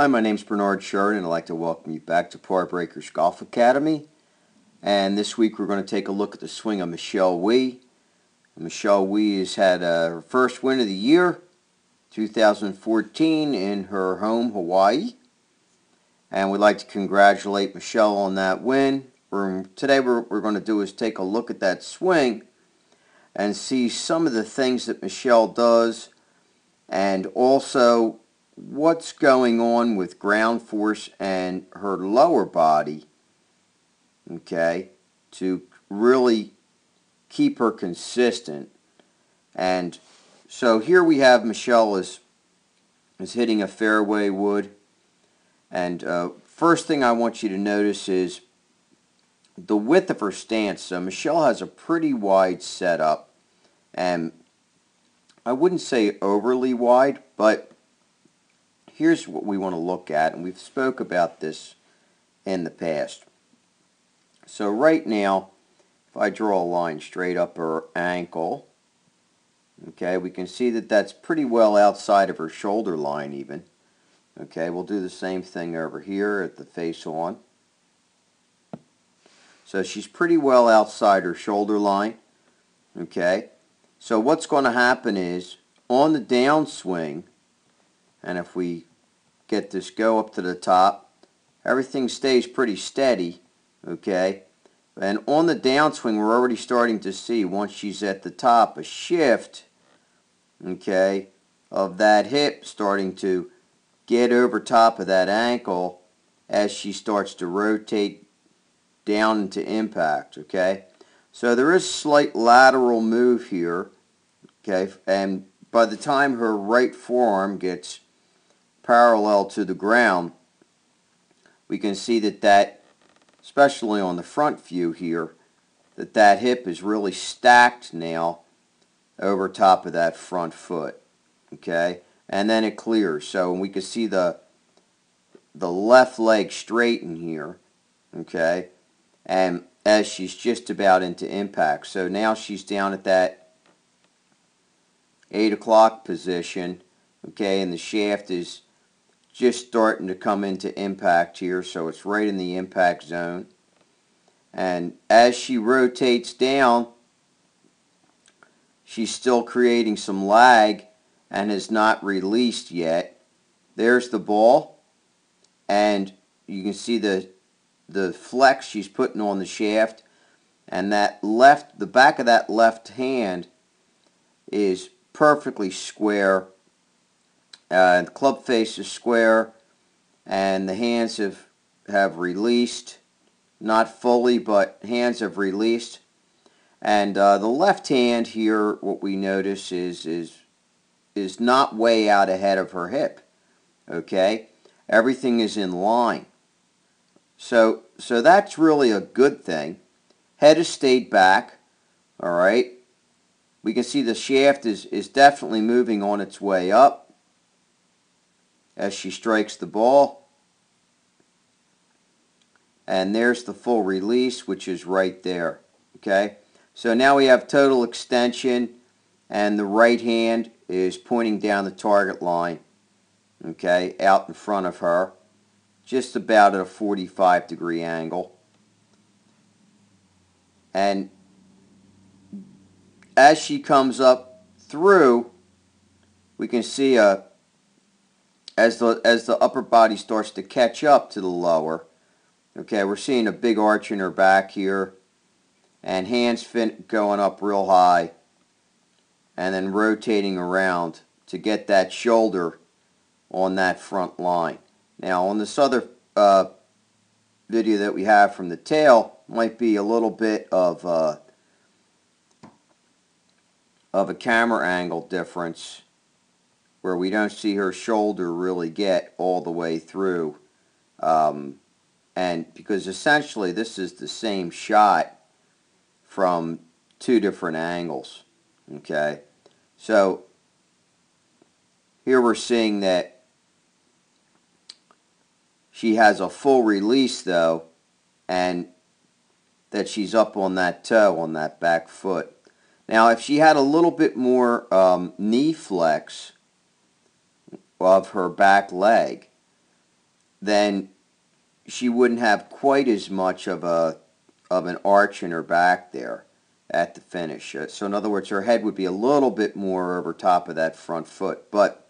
Hi, my name's Bernard Sheridan. I'd like to welcome you back to Par Breakers Golf Academy. And this week we're going to take a look at the swing of Michelle Wie. Michelle Wie has had her first win of the year, 2014, in her home, Hawaii. And we'd like to congratulate Michelle on that win. Today what we're going to do is take a look at that swing and see some of the things that Michelle does, and also what's going on with ground force and her lower body, okay, to really keep her consistent. And so here we have Michelle is hitting a fairway wood, and first thing I want you to notice is the width of her stance. So Michelle has a pretty wide setup, and I wouldn't say overly wide, but here's what we want to look at, and we've spoke about this in the past. So right now, if I draw a line straight up her ankle, okay, we can see that that's pretty well outside of her shoulder line even. Okay, we'll do the same thing over here at the face on. So she's pretty well outside her shoulder line. Okay, so what's going to happen is on the downswing, and if we get this go up to the top, everything stays pretty steady, okay? And on the downswing, we're already starting to see, once she's at the top, a shift, okay, of that hip starting to get over top of that ankle as she starts to rotate down into impact, okay? So there is slight lateral move here, okay? And by the time her right forearm gets parallel to the ground, we can see that especially on the front view here, that hip is really stacked now over top of that front foot, okay? And then it clears, so we can see the left leg straighten here, okay? And as she's just about into impact, so now she's down at that 8 o'clock position, okay, and the shaft is just starting to come into impact here, so it's right in the impact zone. And as she rotates down, she's still creating some lag and has not released yet. There's the ball, and you can see the flex she's putting on the shaft, and the back of that left hand is perfectly square. The club face is square, and the hands have released, not fully, but hands have released. And the left hand here, what we notice is not way out ahead of her hip. Okay, everything is in line. So that's really a good thing. Head has stayed back. All right, we can see the shaft is definitely moving on its way up as she strikes the ball. And there's the full release, which is right there. Okay, so now we have total extension, and the right hand is pointing down the target line, okay, out in front of her, just about at a 45-degree angle. And as she comes up through, we can see as the upper body starts to catch up to the lower, okay, we're seeing a big arch in her back here, and hands going up real high, and then rotating around to get that shoulder on that front line. Now on this other video that we have from the tail, might be a little bit of a camera angle difference, where we don't see her shoulder really get all the way through, and because essentially this is the same shot from two different angles, okay? So here we're seeing that she has a full release though, and that she's up on that toe on that back foot. Now if she had a little bit more knee flex of her back leg, then she wouldn't have quite as much of an arch in her back there at the finish. So in other words, her head would be a little bit more over top of that front foot. But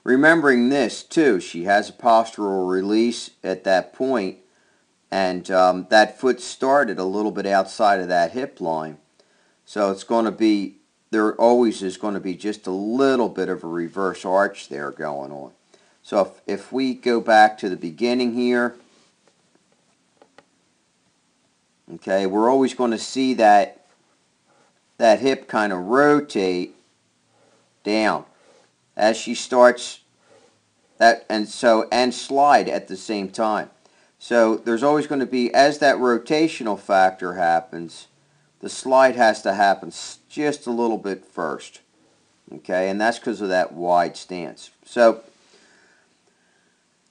remembering this too, she has a postural release at that point, and that foot started a little bit outside of that hip line. So it's going to be, there always is going to be just a little bit of a reverse arch there going on. So if we go back to the beginning here, okay, we're always going to see that hip kind of rotate down as she starts that, and slide at the same time. So there's always going to be, as that rotational factor happens, the slide has to happen just a little bit first. Okay, and that's because of that wide stance. So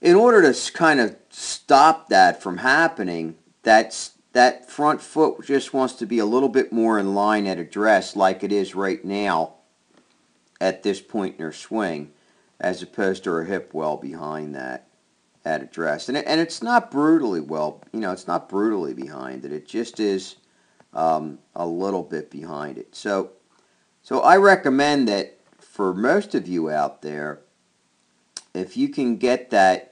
in order to kind of stop that from happening, that front foot just wants to be a little bit more in line at address, like it is right now at this point in her swing, as opposed to her hip well behind that at address. And it's not brutally well, it's not brutally behind it. It just is a little bit behind it. So I recommend that for most of you out there, if you can get that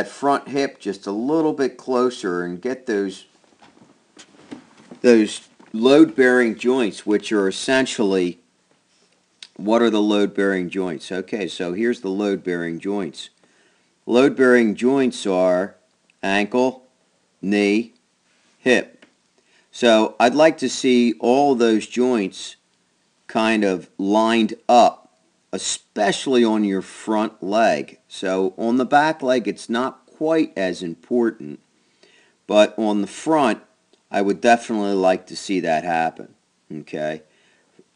front hip just a little bit closer and get those load-bearing joints, which are essentially, what are the load-bearing joints? Okay, so here's the load-bearing joints. Load-bearing joints are ankle, knee, hip. So I'd like to see all those joints kind of lined up, especially on your front leg. So on the back leg, it's not quite as important, but on the front, I would definitely like to see that happen, okay,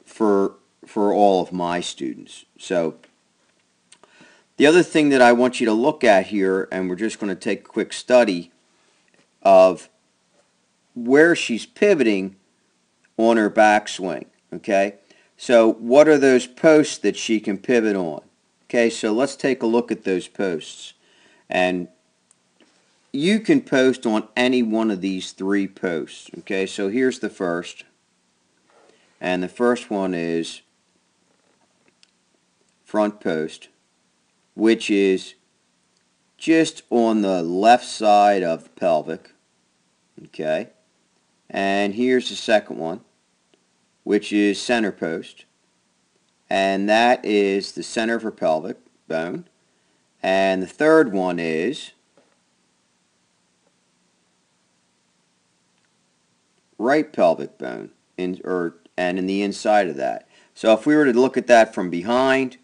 for all of my students. So the other thing that I want you to look at here, and we're just going to take a quick study of where she's pivoting on her backswing, okay? So what are those posts that she can pivot on? Okay, so let's take a look at those posts. And you can post on any one of these three posts. Okay, so here's the first. And the first one is front post, which is just on the left side of the pelvic. Okay, and here's the second one, which is center post, and that is the center of her pelvic bone. And the third one is right pelvic bone, and in the inside of that. So if we were to look at that from behind,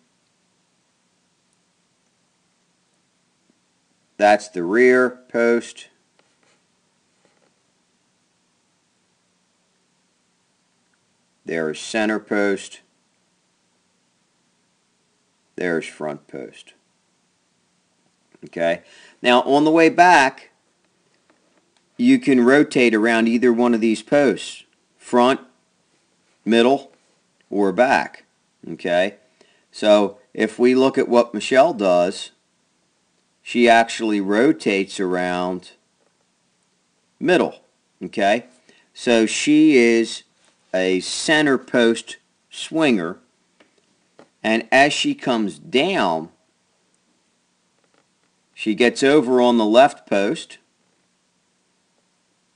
that's the rear post. There's center post. There's front post. Okay. Now on the way back, you can rotate around either one of these posts, front, middle, or back. Okay. So if we look at what Michelle does, she actually rotates around middle. Okay. So she is a center post swinger, and as she comes down, she gets over on the left post.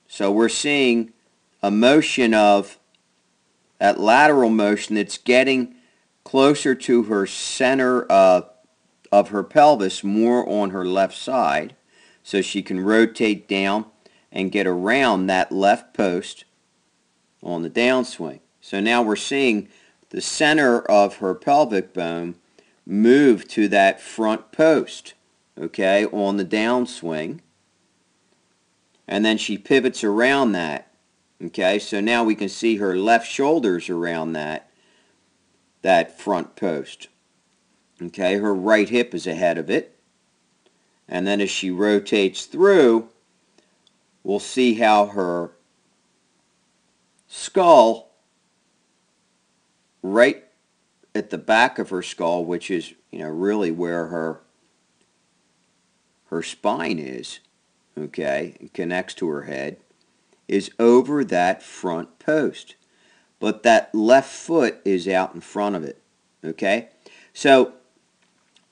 So we're seeing a motion of that lateral motion that's getting closer to her center of her pelvis, more on her left side, so she can rotate down and get around that left post on the downswing. So now we're seeing the center of her pelvic bone move to that front post, okay, on the downswing, and then she pivots around that. Okay, so now we can see her left shoulders around that front post. Okay, her right hip is ahead of it, and then as she rotates through, we'll see how her skull, right at the back of her skull, which is really where her her spine is, okay, it connects to her head, is over that front post. But that left foot is out in front of it, okay? So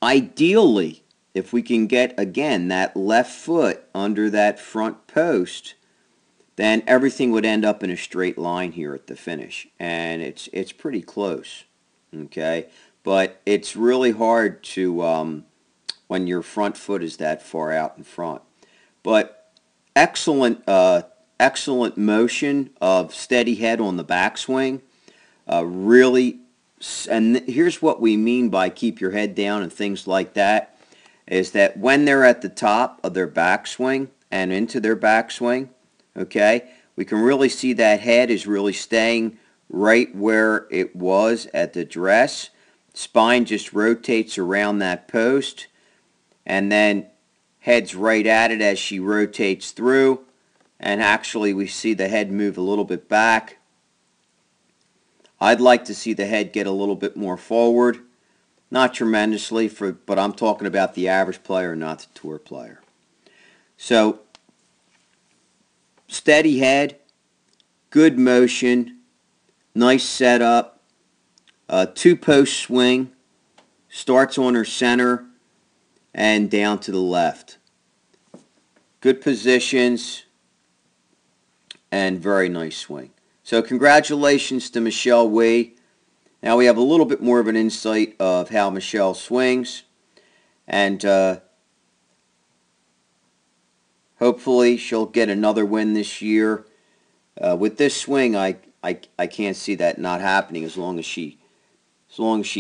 ideally, if we can get, again, that left foot under that front post, then everything would end up in a straight line here at the finish. And it's pretty close, okay? But it's really hard to, when your front foot is that far out in front. But excellent, excellent motion of steady head on the backswing. Really, and here's what we mean by keep your head down and things like that, is that when they're at the top of their backswing and into their backswing, okay, we can really see that head is really staying right where it was at the dress. Spine just rotates around that post, and then head's right at it as she rotates through, and actually we see the head move a little bit back. I'd like to see the head get a little bit more forward. Not tremendously, but I'm talking about the average player, not the tour player. So, steady head, good motion, nice setup, two-post swing, starts on her center and down to the left. Good positions and very nice swing. So congratulations to Michelle Wie. Now we have a little bit more of an insight of how Michelle swings, and hopefully she'll get another win this year. With this swing, I can't see that not happening as long as she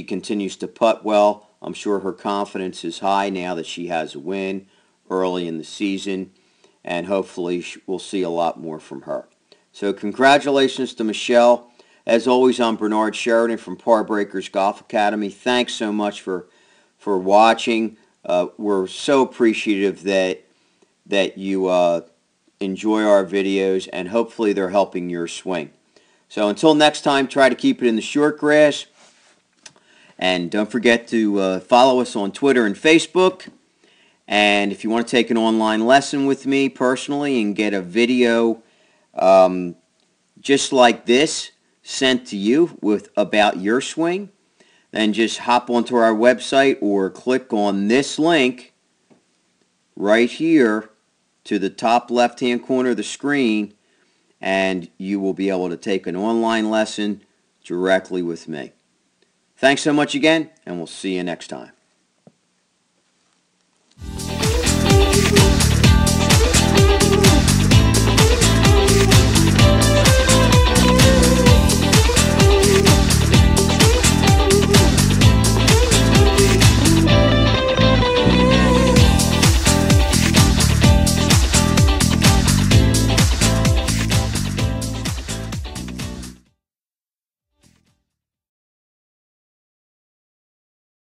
continues to putt well. I'm sure her confidence is high now that she has a win early in the season, and hopefully we'll see a lot more from her. So congratulations to Michelle. As always, I'm Bernard Sheridan from Par Breakers Golf Academy. Thanks so much for watching. We're so appreciative that you enjoy our videos, and hopefully they're helping your swing. So until next time, try to keep it in the short grass. And don't forget to follow us on Twitter and Facebook. And if you want to take an online lesson with me personally and get a video just like this sent to you about your swing, then just hop onto our website or click on this link right here to the top left-hand corner of the screen, and you will be able to take an online lesson directly with me. Thanks so much again, and we'll see you next time.